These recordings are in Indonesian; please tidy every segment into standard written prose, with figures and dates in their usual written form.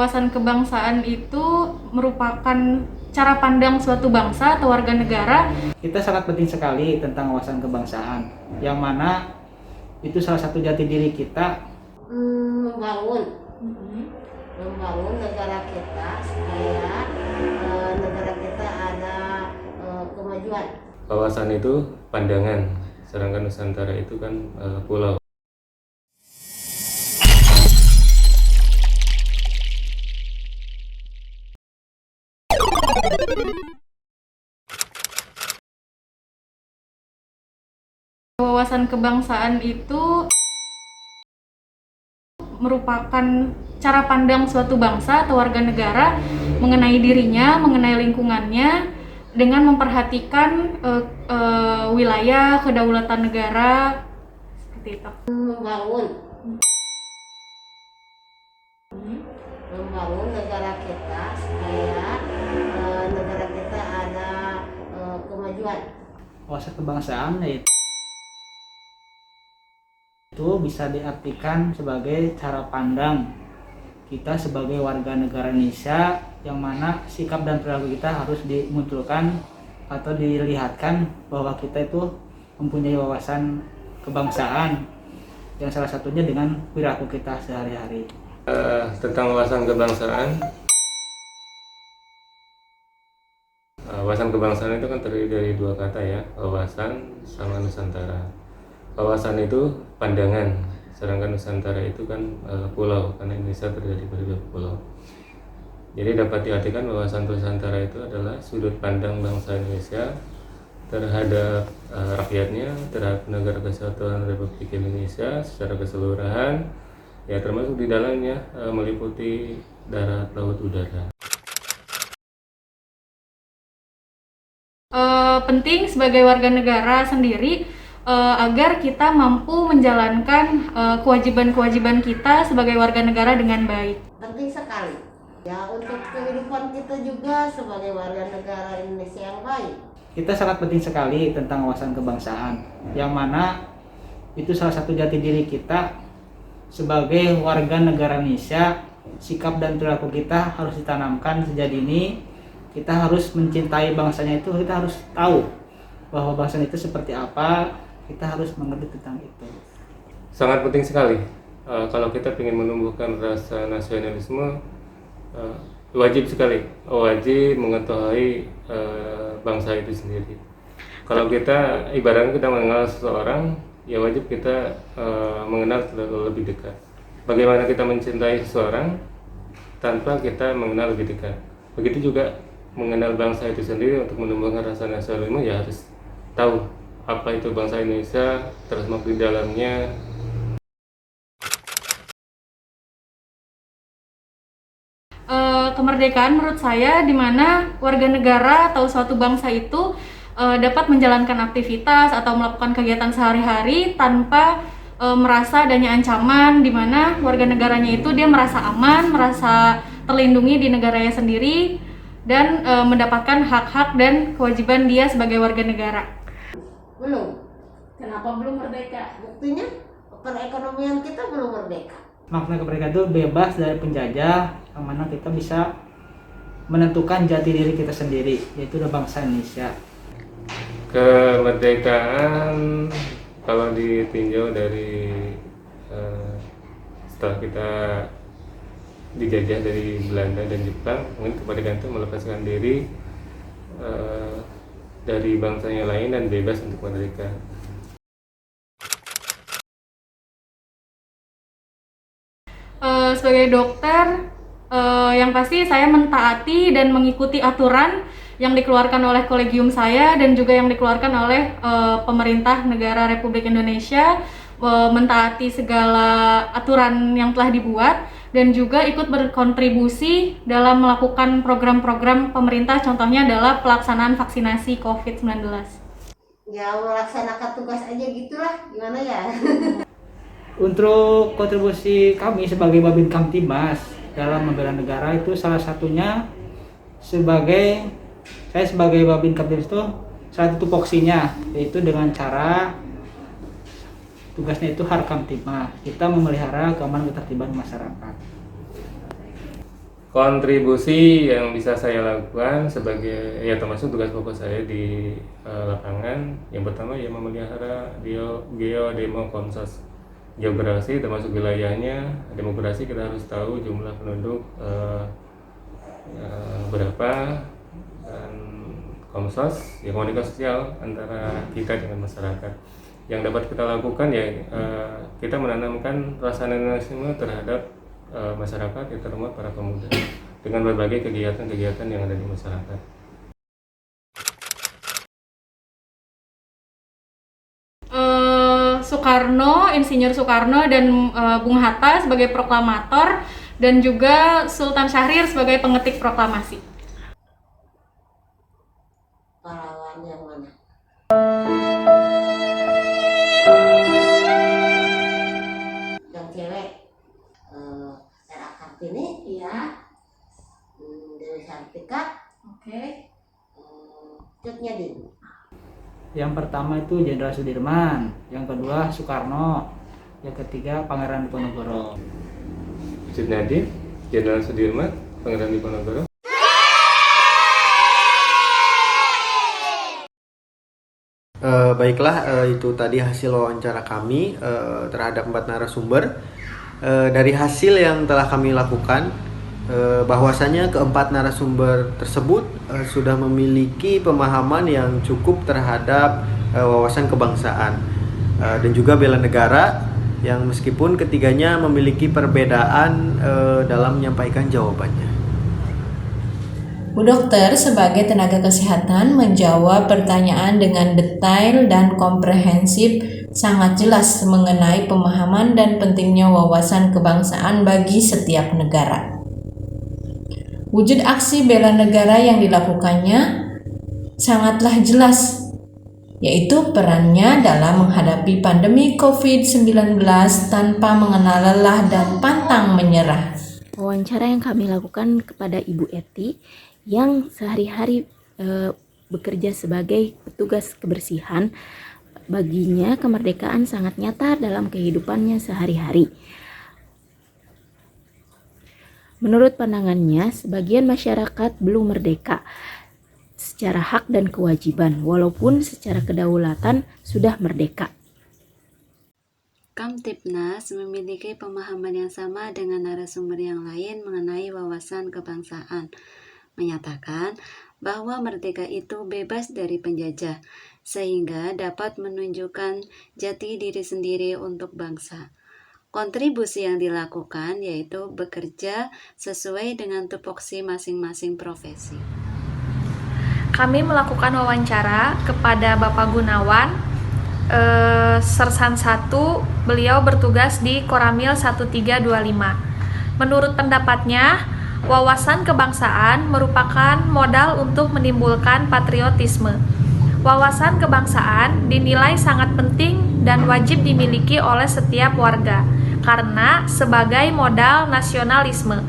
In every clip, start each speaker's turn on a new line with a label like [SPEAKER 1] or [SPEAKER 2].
[SPEAKER 1] Wawasan kebangsaan itu merupakan cara pandang suatu bangsa atau warga negara.
[SPEAKER 2] Kita sangat penting sekali tentang wawasan kebangsaan, yang mana itu salah satu jati diri kita.
[SPEAKER 3] Membangun negara kita supaya negara kita ada kemajuan.
[SPEAKER 4] Wawasan itu pandangan, sedangkan Nusantara itu kan pulau.
[SPEAKER 1] Wawasan kebangsaan itu merupakan cara pandang suatu bangsa atau warga negara mengenai dirinya, mengenai lingkungannya, dengan memperhatikan wilayah, kedaulatan negara, seperti itu.
[SPEAKER 3] Membangun negara kita supaya negara kita ada kemajuan.
[SPEAKER 2] Wawasan kebangsaan itu bisa diartikan sebagai cara pandang kita sebagai warga negara Indonesia, yang mana sikap dan perilaku kita harus dimunculkan atau dilihatkan bahwa kita itu mempunyai wawasan kebangsaan, yang salah satunya dengan perilaku kita sehari-hari.
[SPEAKER 4] Tentang wawasan kebangsaan, wawasan kebangsaan itu kan terdiri dari dua kata ya, wawasan sama Nusantara. Wawasan itu pandangan, sedangkan Nusantara itu kan pulau, karena Indonesia terdiri dari dua pulau. Jadi dapat diartikan wawasan Nusantara itu adalah sudut pandang bangsa Indonesia terhadap rakyatnya, terhadap negara kesatuan Republik Indonesia secara keseluruhan, ya termasuk di dalamnya meliputi darat, laut, udara.
[SPEAKER 1] Penting sebagai warga negara sendiri agar kita mampu menjalankan kewajiban-kewajiban kita sebagai warga negara dengan baik.
[SPEAKER 3] Penting sekali ya untuk kehidupan kita juga sebagai warga negara Indonesia yang baik.
[SPEAKER 2] Kita sangat penting sekali tentang wawasan kebangsaan, yang mana itu salah satu jati diri kita sebagai warga negara Indonesia. Sikap dan perilaku kita harus ditanamkan sejak dini. Kita harus mencintai bangsanya, itu kita harus tahu bahwa bangsa itu seperti apa. Kita harus mengerti tentang itu.
[SPEAKER 4] Sangat penting sekali. Kalau kita ingin menumbuhkan rasa nasionalisme, wajib sekali, wajib mengetahui bangsa itu sendiri. Kalau kita ibaratnya kita mengenal seseorang, ya wajib kita mengenal lebih dekat. Bagaimana kita mencintai seseorang tanpa kita mengenal lebih dekat. Begitu juga mengenal bangsa itu sendiri. Untuk menumbuhkan rasa nasionalisme, ya harus tahu apa itu bangsa Indonesia, terus masuk di dalamnya.
[SPEAKER 1] Kemerdekaan menurut saya di mana warga negara atau suatu bangsa itu dapat menjalankan aktivitas atau melakukan kegiatan sehari-hari tanpa merasa adanya ancaman, di mana warga negaranya itu dia merasa aman, merasa terlindungi di negaranya sendiri, dan mendapatkan hak-hak dan kewajiban dia sebagai warga negara.
[SPEAKER 3] Belum.
[SPEAKER 1] Kenapa belum merdeka?
[SPEAKER 3] Buktinya perekonomian kita belum merdeka.
[SPEAKER 2] Makna kemerdekaan itu bebas dari penjajah, yang mana kita bisa menentukan jati diri kita sendiri, yaitu bangsa Indonesia.
[SPEAKER 4] Kemerdekaan kalau ditinjau dari setelah kita dijajah dari Belanda dan Jepang, mungkin kemerdekaan itu melepaskan diri dari bangsanya lain dan bebas untuk merdeka.
[SPEAKER 1] Sebagai dokter, yang pasti saya mentaati dan mengikuti aturan yang dikeluarkan oleh kolegium saya dan juga yang dikeluarkan oleh pemerintah negara Republik Indonesia, mentaati segala aturan yang telah dibuat dan juga ikut berkontribusi dalam melakukan program-program pemerintah, contohnya adalah pelaksanaan vaksinasi COVID-19.
[SPEAKER 3] Ya melaksanakan tugas aja gitulah, gimana ya.
[SPEAKER 2] Untuk kontribusi kami sebagai Babin Kamtibmas dalam membela negara itu salah satunya saya sebagai Babin Kamtibmas itu salah satu tupoksinya, yaitu dengan cara tugasnya itu Harkamtibmas, kita memelihara keamanan ketertiban masyarakat.
[SPEAKER 4] Kontribusi yang bisa saya lakukan sebagai ya termasuk tugas pokok saya di lapangan, yang pertama ya memelihara geodemo konsos. Geografi termasuk wilayahnya, demografi kita harus tahu jumlah penduduk berapa, dan konsos ya komunikasi sosial antara kita dengan masyarakat. Yang dapat kita lakukan ya kita menanamkan rasa nasionalisme terhadap masyarakat, ya terutama para pemuda dengan berbagai kegiatan-kegiatan yang ada di masyarakat.
[SPEAKER 1] Insinyur Soekarno dan Bung Hatta sebagai proklamator dan juga Sultan Syahrir sebagai pengetik proklamasi.
[SPEAKER 3] Pahlawan yang mana? Yang cewek, R.A. Kartini,
[SPEAKER 1] Iya.
[SPEAKER 3] Dewi Sartika,
[SPEAKER 1] Oke.
[SPEAKER 3] Cut Nyadin.
[SPEAKER 2] Yang pertama itu Jenderal Sudirman, yang kedua Soekarno, yang ketiga Pangeran Diponegoro.
[SPEAKER 4] Cut Nyadin, Jenderal Sudirman, Pangeran Diponegoro.
[SPEAKER 5] Baiklah, itu tadi hasil wawancara kami terhadap 4 narasumber. Dari hasil yang telah kami lakukan, bahwasanya keempat narasumber tersebut sudah memiliki pemahaman yang cukup terhadap wawasan kebangsaan dan juga bela negara, yang meskipun ketiganya memiliki perbedaan dalam menyampaikan jawabannya.
[SPEAKER 6] Bu Dokter sebagai tenaga kesehatan menjawab pertanyaan dengan detail dan komprehensif, sangat jelas mengenai pemahaman dan pentingnya wawasan kebangsaan bagi setiap negara. Wujud aksi bela negara yang dilakukannya sangatlah jelas, yaitu perannya dalam menghadapi pandemi COVID-19 tanpa mengenal lelah dan pantang menyerah.
[SPEAKER 7] Wawancara yang kami lakukan kepada Ibu Eti yang sehari-hari bekerja sebagai petugas kebersihan, baginya kemerdekaan sangat nyata dalam kehidupannya sehari-hari. Menurut pandangannya, sebagian masyarakat belum merdeka secara hak dan kewajiban, walaupun secara kedaulatan sudah merdeka.
[SPEAKER 8] Kamtibnas memiliki pemahaman yang sama dengan narasumber yang lain mengenai wawasan kebangsaan, menyatakan bahwa merdeka itu bebas dari penjajah, sehingga dapat menunjukkan jati diri sendiri untuk bangsa. Kontribusi yang dilakukan yaitu bekerja sesuai dengan tupoksi masing-masing profesi.
[SPEAKER 9] Kami melakukan wawancara kepada Bapak Gunawan, Sersan 1, beliau bertugas di Koramil 1325. Menurut pendapatnya, wawasan kebangsaan merupakan modal untuk menimbulkan patriotisme. Wawasan kebangsaan dinilai sangat penting dan wajib dimiliki oleh setiap warga, karena sebagai modal nasionalisme.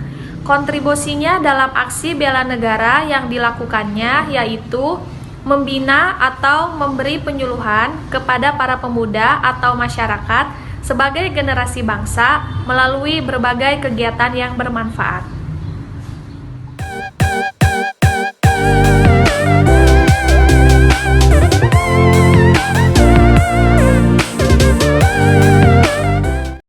[SPEAKER 9] Kontribusinya dalam aksi bela negara yang dilakukannya yaitu membina atau memberi penyuluhan kepada para pemuda atau masyarakat sebagai generasi bangsa melalui berbagai kegiatan yang bermanfaat.